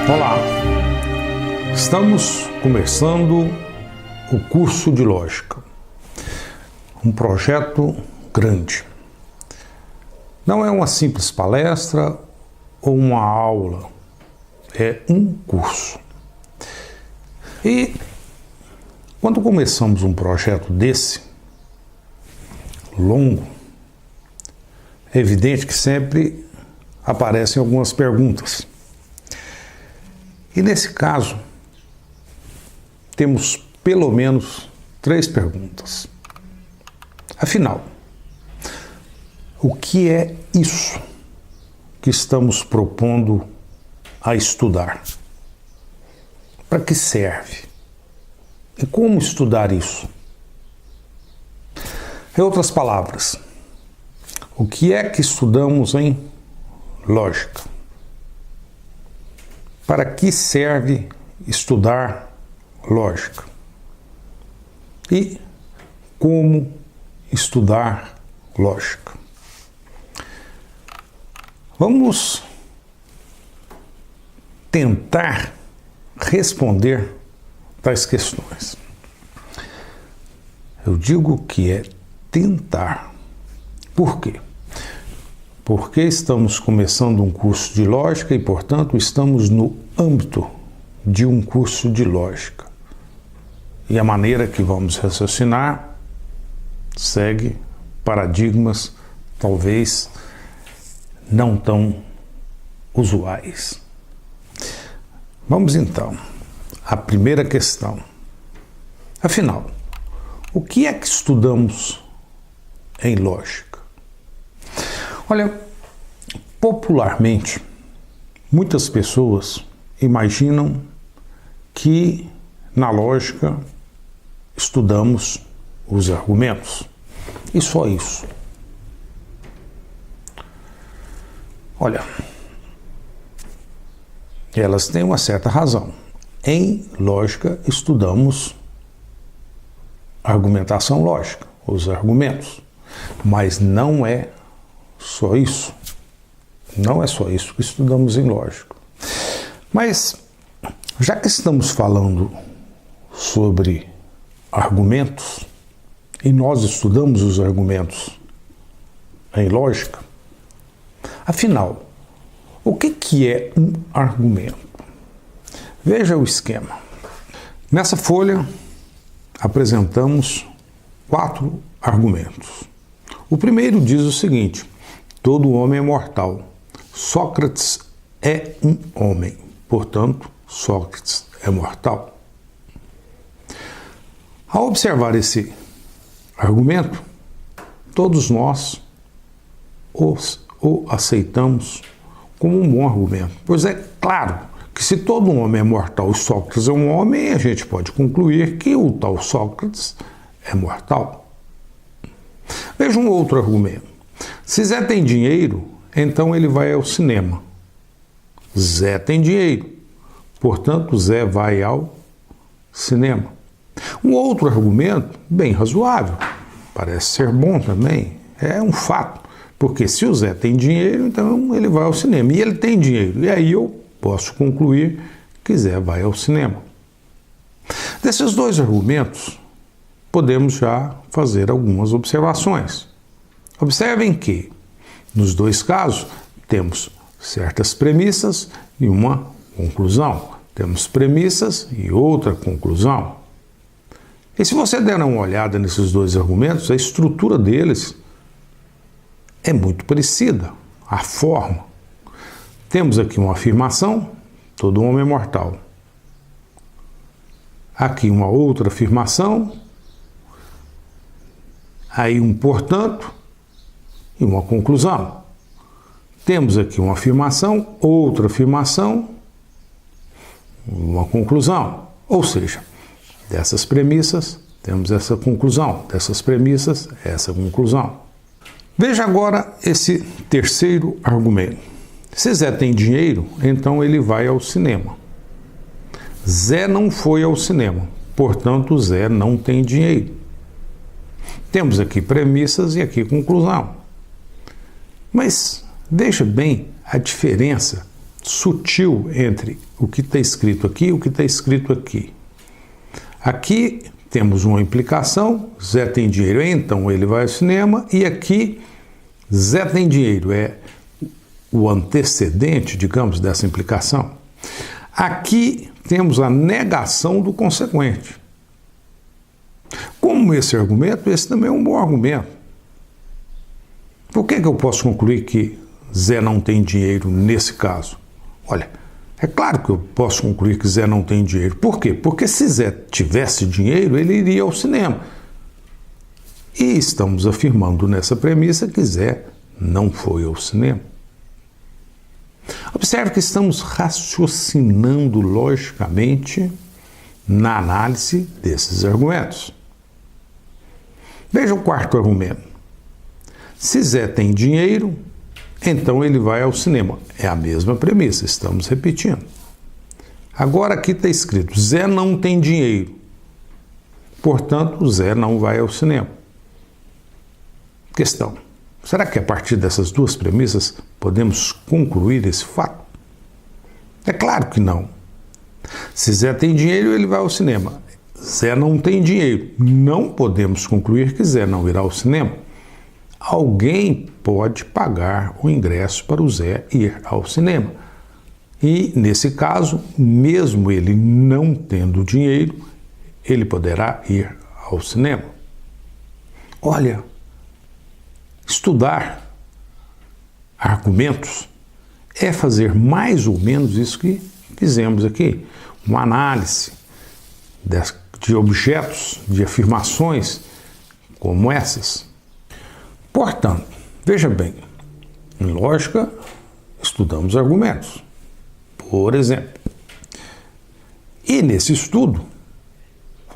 Olá, estamos começando o curso de Lógica, um projeto grande. Não é uma simples palestra ou uma aula, é um curso. E quando começamos um projeto desse, longo, é evidente que sempre aparecem algumas perguntas. E nesse caso, temos pelo menos 3 perguntas. Afinal, o que é isso que estamos propondo a estudar? Para que serve? E como estudar isso? Em outras palavras, o que é que estudamos em lógica? Para que serve estudar lógica? E como estudar lógica? Vamos tentar responder tais questões. Eu digo que é tentar. Por quê? Porque estamos começando um curso de lógica e, portanto, estamos no âmbito de um curso de lógica. E a maneira que vamos raciocinar segue paradigmas talvez não tão usuais. Vamos então à primeira questão. Afinal, o que é que estudamos em lógica? Olha, popularmente, muitas pessoas imaginam que na lógica estudamos os argumentos. E só isso. Olha, elas têm uma certa razão. Em lógica estudamos argumentação lógica, os argumentos. Mas não é só isso. Não é só isso que estudamos em lógica. Mas, já que estamos falando sobre argumentos, e nós estudamos os argumentos em lógica, afinal, o que é um argumento? Veja o esquema. Nessa folha, apresentamos 4 argumentos. O primeiro diz o seguinte: todo homem é mortal. Sócrates é um homem, portanto, Sócrates é mortal. Ao observar esse argumento, todos nós o aceitamos como um bom argumento. Pois é claro que se todo homem é mortal e Sócrates é um homem, a gente pode concluir que o tal Sócrates é mortal. Veja um outro argumento. Se Zé tem dinheiro, então ele vai ao cinema. Zé tem dinheiro, portanto Zé vai ao cinema. Um outro argumento, bem razoável, parece ser bom também, é um fato, porque se o Zé tem dinheiro, então ele vai ao cinema, e ele tem dinheiro, e aí eu posso concluir que Zé vai ao cinema. Desses 2 argumentos, podemos já fazer algumas observações. Observem que, nos 2 casos, temos certas premissas e uma conclusão. Temos premissas e outra conclusão. E se você der uma olhada nesses 2 argumentos, a estrutura deles é muito parecida. A forma. Temos aqui uma afirmação: todo homem é mortal. Aqui uma outra afirmação. Aí um portanto e uma conclusão. Temos aqui uma afirmação, outra afirmação, uma conclusão. Ou seja, dessas premissas temos essa conclusão, dessas premissas essa conclusão. Veja agora esse terceiro argumento. Se Zé tem dinheiro, então ele vai ao cinema. Zé não foi ao cinema, portanto Zé não tem dinheiro. Temos aqui premissas e aqui conclusão. Mas veja bem a diferença sutil entre o que está escrito aqui e o que está escrito aqui. Aqui temos uma implicação, Zé tem dinheiro, então ele vai ao cinema, e aqui Zé tem dinheiro, é o antecedente, digamos, dessa implicação. Aqui temos a negação do consequente. Como esse argumento, esse também é um bom argumento. Por que eu posso concluir que Zé não tem dinheiro nesse caso? Olha, é claro que eu posso concluir que Zé não tem dinheiro. Por quê? Porque se Zé tivesse dinheiro, ele iria ao cinema. E estamos afirmando nessa premissa que Zé não foi ao cinema. Observe que estamos raciocinando logicamente na análise desses argumentos. Veja o quarto argumento. Se Zé tem dinheiro, então ele vai ao cinema. É a mesma premissa, estamos repetindo. Agora aqui está escrito, Zé não tem dinheiro. Portanto, Zé não vai ao cinema. Questão. Será que a partir dessas duas premissas podemos concluir esse fato? É claro que não. Se Zé tem dinheiro, ele vai ao cinema. Zé não tem dinheiro. Não podemos concluir que Zé não irá ao cinema. Alguém pode pagar o ingresso para o Zé ir ao cinema. E, nesse caso, mesmo ele não tendo dinheiro, ele poderá ir ao cinema. Olha, estudar argumentos é fazer mais ou menos isso que fizemos aqui. Uma análise de objetos, de afirmações como essas. Portanto, veja bem, em lógica, estudamos argumentos, por exemplo. E nesse estudo,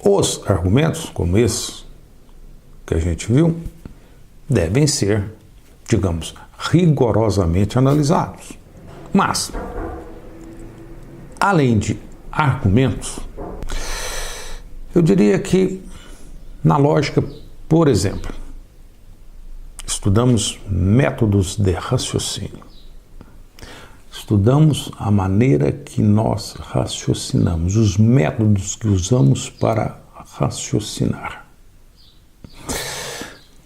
os argumentos, como esses que a gente viu, devem ser, digamos, rigorosamente analisados. Mas, além de argumentos, eu diria que na lógica, por exemplo, estudamos métodos de raciocínio. Estudamos a maneira que nós raciocinamos, os métodos que usamos para raciocinar.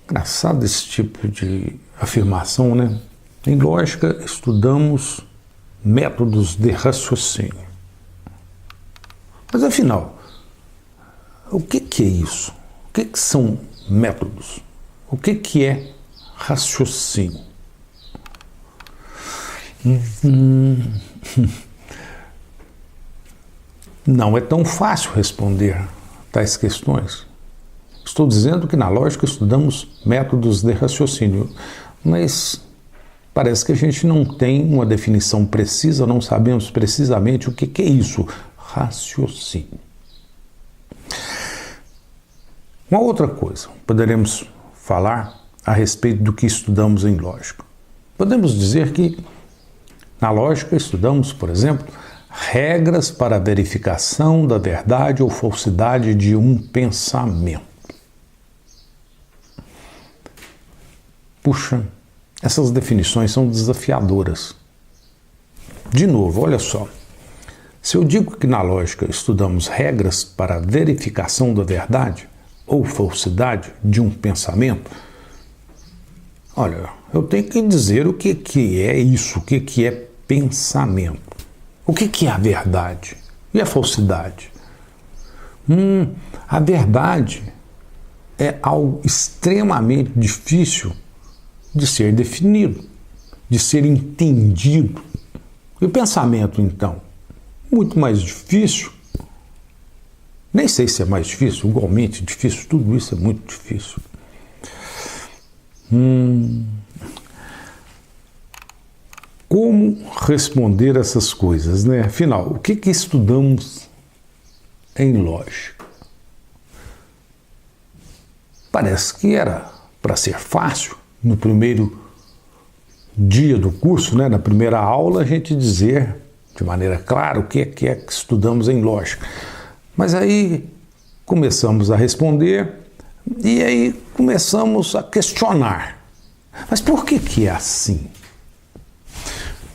Engraçado esse tipo de afirmação, né? Em lógica, estudamos métodos de raciocínio. Mas, afinal, o que é isso? O que são métodos? O que é raciocínio? Não é tão fácil responder tais questões. Estou dizendo que na lógica estudamos métodos de raciocínio, mas parece que a gente não tem uma definição precisa, não sabemos precisamente o que é isso, raciocínio. Uma outra coisa, poderemos falar a respeito do que estudamos em lógica. Podemos dizer que na lógica estudamos, por exemplo, regras para a verificação da verdade ou falsidade de um pensamento. Puxa, essas definições são desafiadoras. De novo, olha só. Se eu digo que na lógica estudamos regras para a verificação da verdade ou falsidade de um pensamento, olha, eu tenho que dizer o que é isso, o que é pensamento. O que é a verdade e a falsidade? A verdade é algo extremamente difícil de ser definido, de ser entendido. E o pensamento, então, muito mais difícil. Nem sei se é mais difícil, igualmente difícil, tudo isso é muito difícil. Como responder essas coisas, né? Afinal, o que estudamos em lógica? Parece que era para ser fácil, no primeiro dia do curso, né? Na primeira aula, a gente dizer de maneira clara o que é que estudamos em lógica. Mas aí começamos a responder e aí começamos a questionar. Mas por que é assim?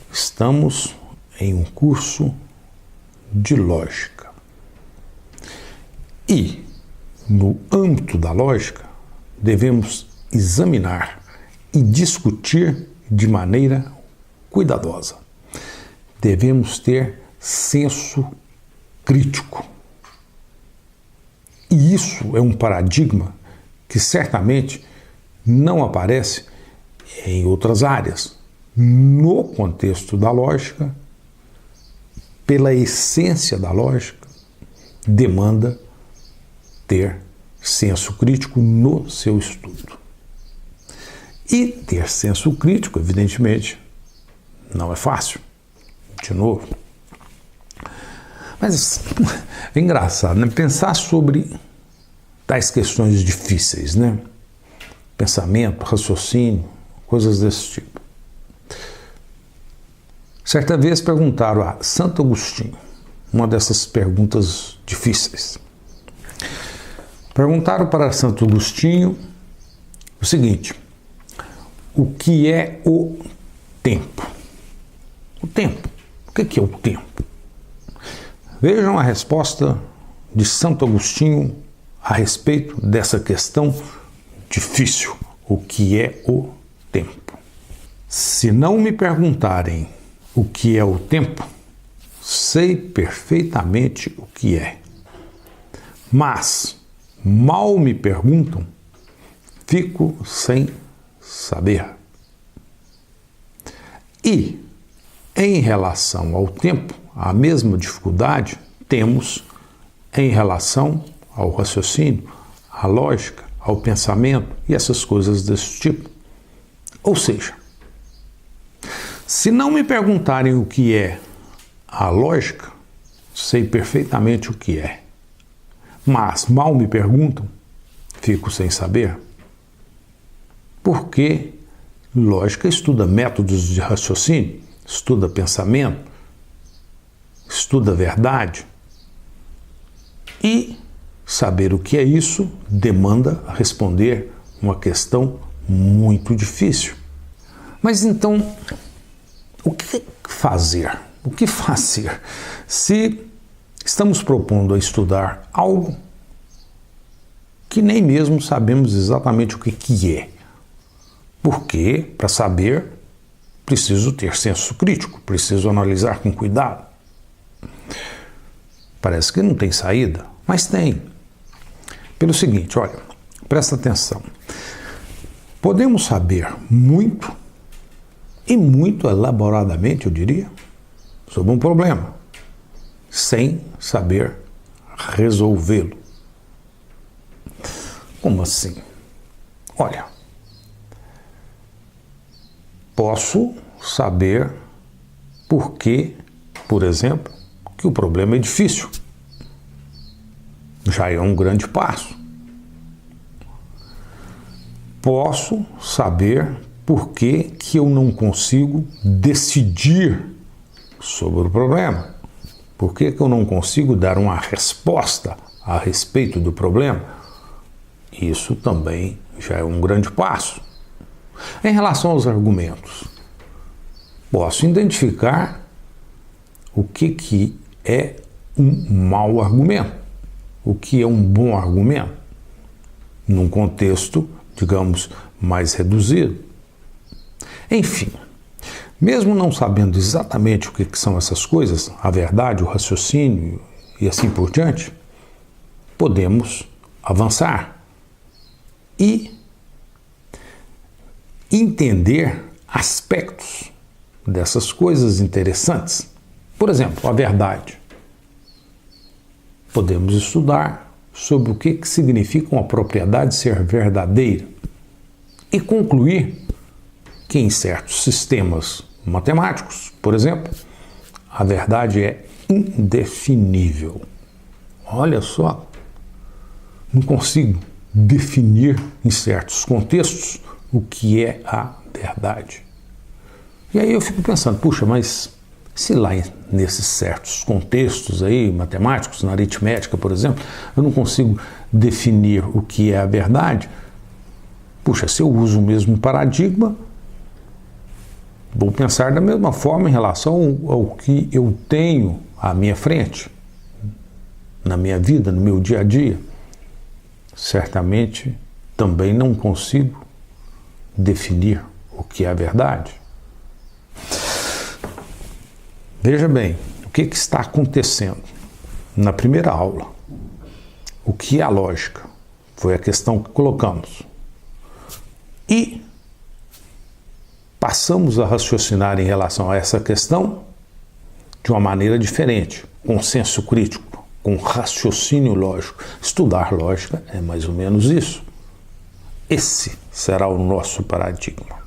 Estamos em um curso de lógica. E, no âmbito da lógica, devemos examinar e discutir de maneira cuidadosa. Devemos ter senso crítico. E isso é um paradigma que certamente não aparece em outras áreas. No contexto da lógica, pela essência da lógica, demanda ter senso crítico no seu estudo. E ter senso crítico, evidentemente, não é fácil. De novo. Mas é engraçado, né? Pensar sobre tais questões difíceis, né? Pensamento, raciocínio, coisas desse tipo. Certa vez perguntaram a Santo Agostinho, uma dessas perguntas difíceis. Perguntaram para Santo Agostinho o seguinte: o que é o tempo? O tempo. O que é o tempo? Vejam a resposta de Santo Agostinho a respeito dessa questão difícil. O que é o tempo? Se não me perguntarem o que é o tempo, sei perfeitamente o que é. Mas, mal me perguntam, fico sem saber. E, em relação ao tempo, a mesma dificuldade temos em relação ao raciocínio, à lógica, ao pensamento e essas coisas desse tipo. Ou seja, se não me perguntarem o que é a lógica, sei perfeitamente o que é. Mas mal me perguntam, fico sem saber. Porque lógica estuda métodos de raciocínio, estuda pensamento, estuda verdade. E saber o que é isso demanda responder uma questão muito difícil. Mas então, o que fazer? O que fazer se estamos propondo a estudar algo que nem mesmo sabemos exatamente o que é? Porque, para saber, preciso ter senso crítico, preciso analisar com cuidado. Parece que não tem saída, mas tem. Pelo seguinte, olha, presta atenção. Podemos saber muito, e muito elaboradamente, eu diria, sobre um problema, sem saber resolvê-lo. Como assim? Olha, posso saber por que, por exemplo, que o problema é difícil. Já é um grande passo. Posso saber por que eu não consigo decidir sobre o problema. Por que eu não consigo dar uma resposta a respeito do problema? Isso também já é um grande passo. Em relação aos argumentos, posso identificar o que é um mau argumento, o que é um bom argumento, num contexto, digamos, mais reduzido. Enfim, mesmo não sabendo exatamente o que são essas coisas, a verdade, o raciocínio e assim por diante, podemos avançar e entender aspectos dessas coisas interessantes. Por exemplo, a verdade. Podemos estudar sobre o que significa uma propriedade ser verdadeira e concluir que em certos sistemas matemáticos, por exemplo, a verdade é indefinível. Olha só, não consigo definir em certos contextos o que é a verdade. E aí eu fico pensando, puxa, mas se lá nesses certos contextos aí, matemáticos, na aritmética, por exemplo, eu não consigo definir o que é a verdade, puxa, se eu uso o mesmo paradigma, Vou pensar da mesma forma em relação ao que eu tenho à minha frente, na minha vida, no meu dia a dia. Certamente também não consigo definir o que é a verdade. Veja bem, o que está acontecendo? Na primeira aula, o que é a lógica? Foi a questão que colocamos. E passamos a raciocinar em relação a essa questão de uma maneira diferente, com senso crítico, com raciocínio lógico. Estudar lógica é mais ou menos isso. Esse será o nosso paradigma.